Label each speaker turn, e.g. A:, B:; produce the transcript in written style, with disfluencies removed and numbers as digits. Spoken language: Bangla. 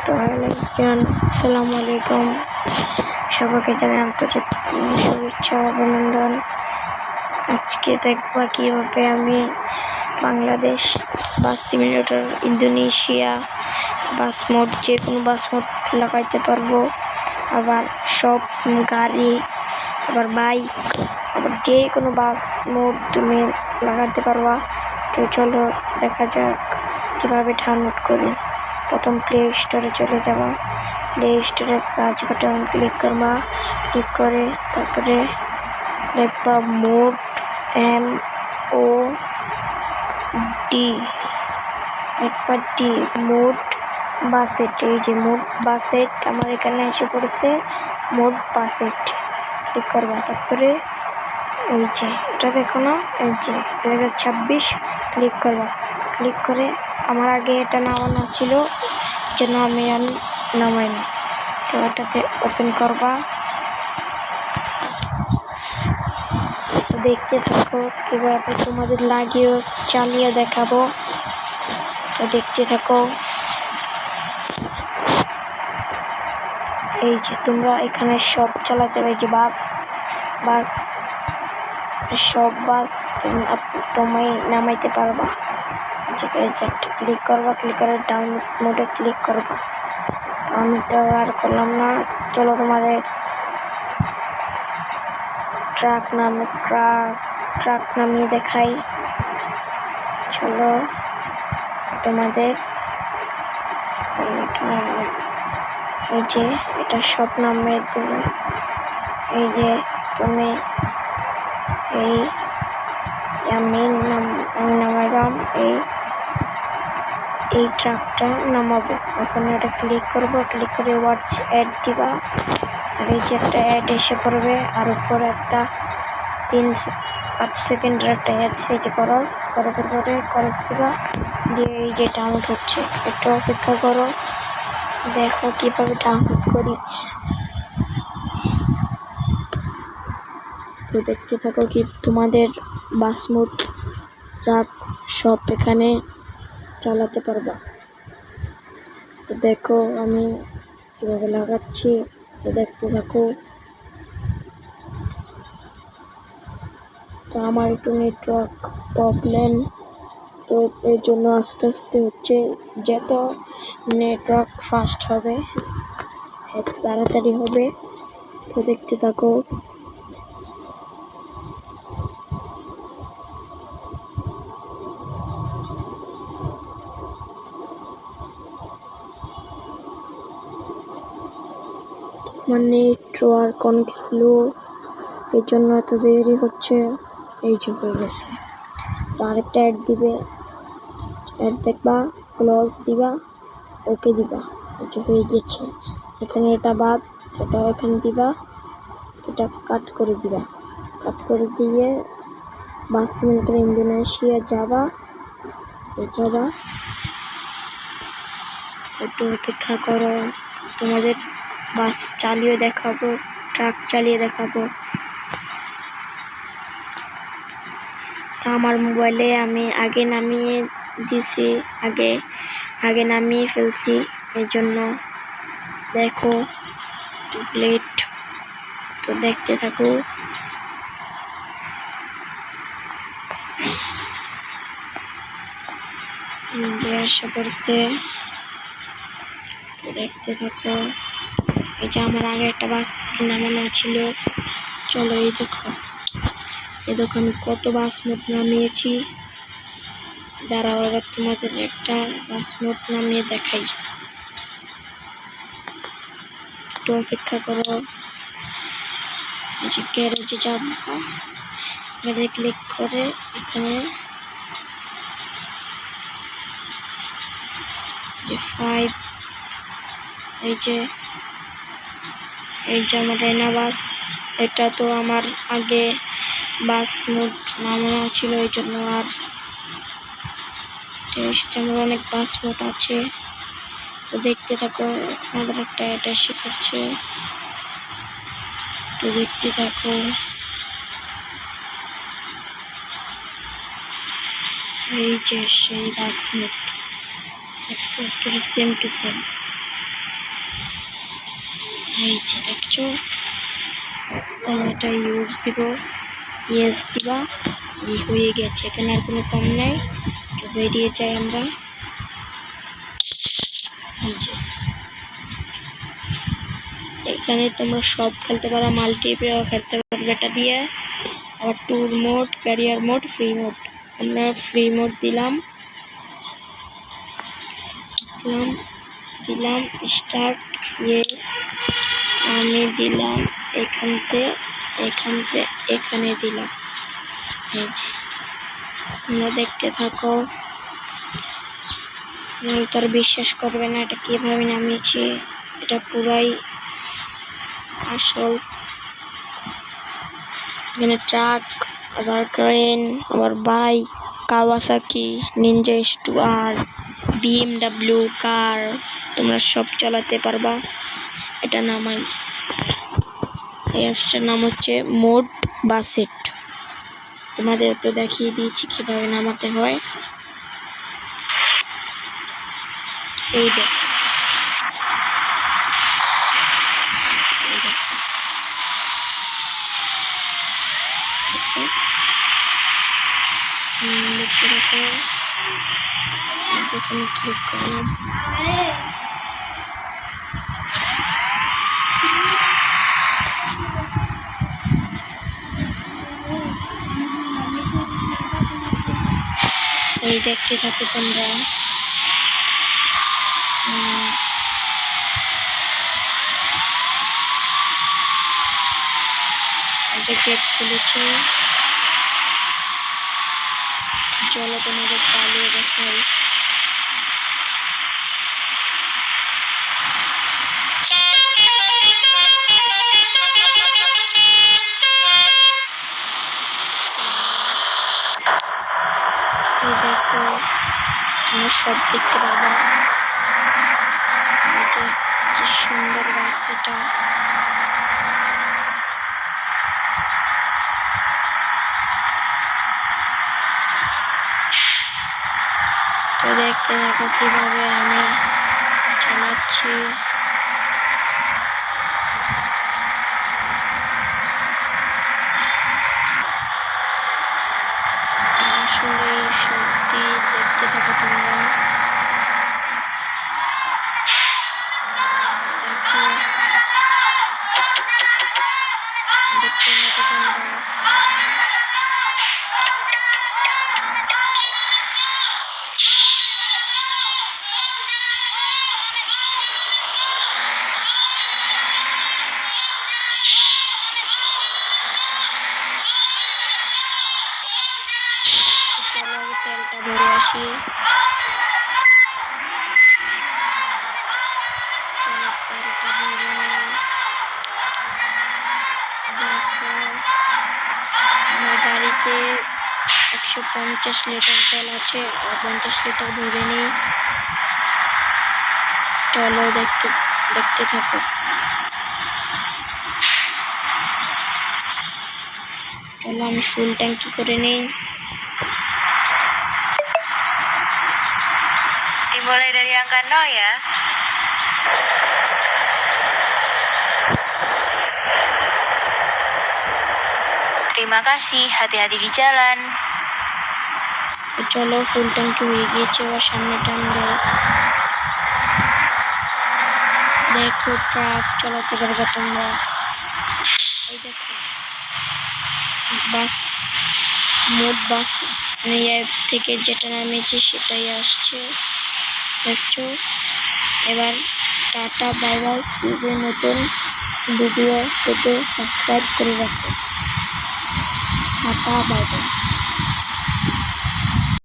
A: তো আসসালামু আলাইকুম, সবাইকে জানাই আন্তরিক শুভেচ্ছা অভিনন্দন। আজকে দেখবা কীভাবে আমি বাংলাদেশ বাস সিমুলেটর, ইন্দোনেশিয়া বাস মোড, যে কোনো বাস মোড লাগাইতে পারবো। আবার সব গাড়ি, আবার বাইক, আবার যে কোনো বাস মোড তুমি লাগাতে পারবা। তো চলো দেখা যাক কীভাবে ডাউনলোড করি। প্রথম প্লে স্টোরে চলে যাবা, প্লে স্টোরের সার্চ বাটন ক্লিক করবা, ক্লিক করে তারপরে দেখবা মোড MOD, একবার ডি মোড বাসেট। এই যে মোড বাসেট আমার এখানে এসে পড়েছে, মোড বাসেট ক্লিক করবা। তারপরে এই যে এটা দেখো না, এই যে 2026 ক্লিক করবা। ক্লিক করে আমার আগে এটা নামানো ছিল, যেন আমি নামাই না, তো এটাতে ওপেন করবা। তো দেখতে থাকো কীভাবে তোমাদের লাগিয়ে চালিয়ে দেখাবো। তো দেখতে থাকো। এই যে তোমরা এখানে সব চালাতে পারবে, যে বাস সব বাস তুমি নামাইতে পারবা। ক্লিক করবা, ক্লিক করে ডাউনলোড মোডে ক্লিক করবা। আমি তো আর করলাম না, চলো তোমাদের ট্রাক নামিয়ে দেখাই। চলো তোমাদের এই যে এটা সব নামিয়ে দেবে। এই যে তুমি আমি নামাইলাম, এই ট্রাকটা নামাবো। এখন এটা ক্লিক করবো, ক্লিক করে ওয়াচ অ্যাড দিবা। আর এই যে একটা অ্যাড এসে পড়বে, আর উপরে একটা 3-5 সেকেন্ডের একটা অ্যাড এসে খরচের পরে খরচ দিবা, দিয়ে এই যে ডাউনলোড হচ্ছে। একটু অপেক্ষা করো, দেখো কীভাবে ডাউনলোড করি। তো দেখতে থাকো কি তোমাদের বাস মোড, ট্রাক সব এখানে চালাতে পারবা। তো দেখো আমি কীভাবে লাগাচ্ছি, তো দেখতে থাকো। তো আমার একটু নেটওয়ার্ক প্রবলেম, তো এর জন্য আস্তে আস্তে হচ্ছে। যত নেটওয়ার্ক ফাস্ট হবে এত তাড়াতাড়ি হবে। তো দেখতে থাকো। আমার নেটওয়ার্ক অনেক স্লো, এর জন্য এত দেরি হচ্ছে। এই যে হয়ে গেছে। তো আরেকটা অ্যাড দিবে, অ্যাড দেখবা, ক্লোজ দিবা, ওকে দিবা। এই যে হয়ে গেছে। এখানে এটা বাদ, এটা এখানে দিবা, এটা কাট করে দিবা। কাট করে দিয়ে বাস সিমুলেটর ইন্দোনেশিয়া যাবা। একটু অপেক্ষা করো, তোমাদের বাস চালিয়ে দেখাবো, ট্রাক চালিয়ে দেখাবো। আমার মোবাইলে আমি আগে নামিয়ে দিছি, আগে নামিয়ে ফেলছি, এই জন্য দেখো প্লেট। তো দেখতে থাকো। আসা পড়ছে, তো দেখতে থাকো। এই যে আমার আগে একটা বাস নামানো ছিল, চলো এই দেখো আমি কত বাস মোড নামিয়েছি। দাঁড়াও, এবার তোমাদের একটা বাস মোড নামিয়ে দেখাই, একটু অপেক্ষা করো। এই যে গ্যারেজে যাবো, গ্যারেজে ক্লিক করে এখানে যে 5, এই যে আমার রেনা বাস, এটা তো আমার আগে বাস মোড নামানো ছিল, এই জন্য আর আমার অনেক বাস মোড আছে। তো দেখতে থাকো, আমাদের একটা এটা এসে করছে, তো দেখতে থাকো। এই যে সেই বাস মোড, সেম টু সেম। এই যে দেখছো, এটা ইউজ দিব, ইয়েস দিবা, এই হয়ে গেছে। এখানে আর কোনো কম নাই, তো বেরিয়ে যাই আমরা। এই যে এখানে তোমরা সব খেলতে পারো, মাল্টিপ্লেয়ার খেলতে পারবে এটা দিয়ে। আবার tour mode, career mode, free mode. আমরা ফ্রি মোড দিলাম স্টার্ট, ইয়েস আমি দিলাম, এখানে দিলাম। এই যে তোমরা দেখতে থাকো, তার বিশ্বাস করবে না এটা কিভাবে নামিয়েছি, এটা পুরাই আসল। এখানে ট্রাক, আবার ক্রেন, আবার bike, Kawasaki, Ninja S2R, BMW কার, তোমরা সব চালাতে পারবা। এটা নামাই, এই অ্যাপসটার নাম হচ্ছে মোড বাসেট। তোমাদের তো দেখিয়ে দিয়েছি কিভাবে নামাতে হয়। এই দেখো, দেখতে দেখো, এখানে ক্লিক করলাম। এই দেখতে থাকো তোমরা। যে গেট খুলেছে, চলো তোমাদের চালিয়ে দেখাই। এই দেখো, তোমরা সব দেখতে পারবা। এই যে কি সুন্দর বাস এটা। তো দেখতে দেখো কিভাবে আমি চালাচ্ছি। আসলে সত্যি দেখতে থাকো তোমরা। দেখো, দেখতে থাকো তোমরা। চলো আগে তেলটা ভরে আসি। চলো তেলটা ভরে নিই। দেখো, আমার গাড়িতে 150 লিটার তেল আছে, আর 50 লিটার ভরে নিই। চলো দেখতে থাকো। চলো আমি ফুল ট্যাঙ্কি করে নিই।
B: Dimulai dari angka 0 ya. Terima kasih, hati-hati di jalan.
A: তো চলো ফুল ট্যাঙ্কি হয়ে গিয়েছে, এবার সামনে টান দেয়। দেখো ট্রাক চালাতে পারবে তোমরা। এই দেখো বাস, মোট বাস অ্যাপ থেকে যেটা নামিয়েছি সেটাই আসছে, দেখছো। এবার টাটা, বাই বাই, নতুন ভিডিও পেতে সাবস্ক্রাইব করে রাখো। Tata, bye bye.